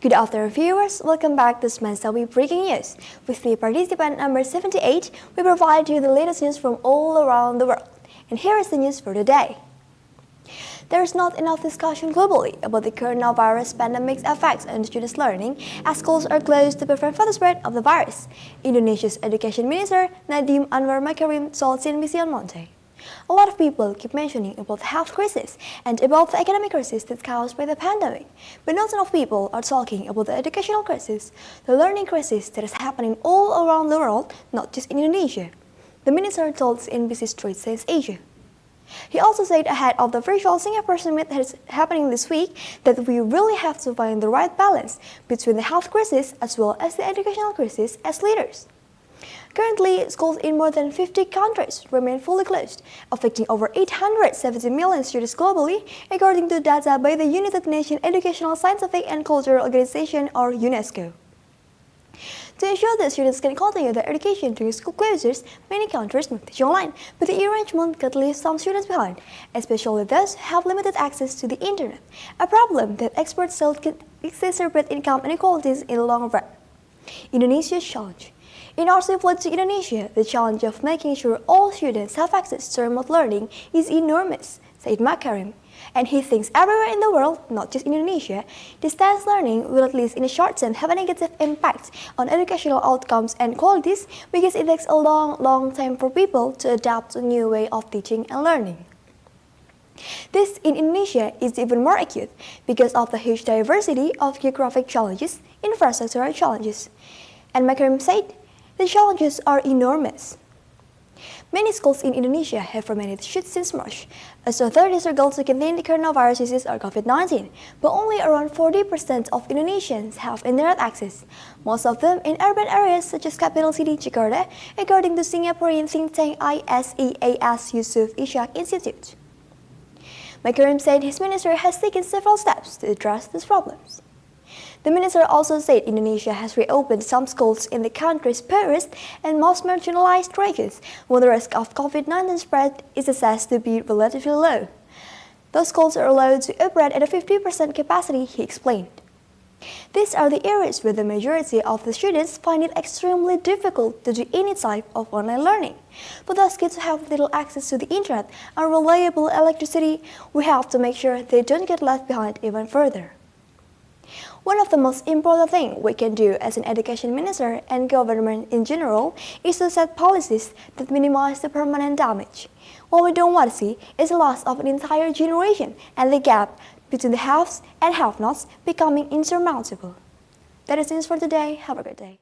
Good afternoon, viewers. Welcome back to Slawi Breaking News. With the participant number 78, we provide you the latest news from all around the world. And here is the news for today. There is not enough discussion globally about the coronavirus pandemic's effects on students' learning, as schools are closed to prevent further spread of the virus. Indonesia's Education Minister Nadiem Anwar Makarim told CNBC on Monday. A lot of people keep mentioning about the health crisis and about the economic crisis that's caused by the pandemic, but not enough people are talking about the educational crisis, the learning crisis that is happening all around the world, not just in Indonesia. The minister told CNBC Straight Says Asia. He also said ahead of the virtual Singapore summit that is happening this week that we really have to find the right balance between the health crisis as well as the educational crisis as leaders. Currently, schools in more than 50 countries remain fully closed, affecting over 870 million students globally, according to data by the United Nations Educational, Scientific and Cultural Organization, or UNESCO. To ensure that students can continue their education during school closures, many countries move teaching online, but the arrangement could leave some students behind, especially those who have limited access to the internet, a problem that experts say could exacerbate income inequalities in the long run. Indonesia's challenge. In our flight to Indonesia, the challenge of making sure all students have access to remote learning is enormous, said Makarim. And he thinks everywhere in the world, not just Indonesia, distance learning will at least in the short term have a negative impact on educational outcomes and qualities because it takes a long time for people to adapt to a new way of teaching and learning. This in Indonesia is even more acute because of the huge diversity of geographic challenges, infrastructural challenges. And Makarim said, the challenges are enormous. Many schools in Indonesia have remained shut since March, as authorities struggle to contain the coronavirus disease or COVID-19, but only around 40% of Indonesians have internet access, most of them in urban areas such as capital city Jakarta, according to Singaporean think tank ISEAS Yusof Ishak Institute. Makarim said his ministry has taken several steps to address these problems. The minister also said Indonesia has reopened some schools in the country's poorest and most marginalized regions, where the risk of COVID-19 spread is assessed to be relatively low. Those schools are allowed to operate at a 50% capacity, he explained. These are the areas where the majority of the students find it extremely difficult to do any type of online learning. For those kids who have little access to the internet and reliable electricity, we have to make sure they don't get left behind even further. One of the most important things we can do as an education minister and government in general is to set policies that minimize the permanent damage. What we don't want to see is the loss of an entire generation and the gap between the haves and have-nots becoming insurmountable. That is news for today. Have a great day.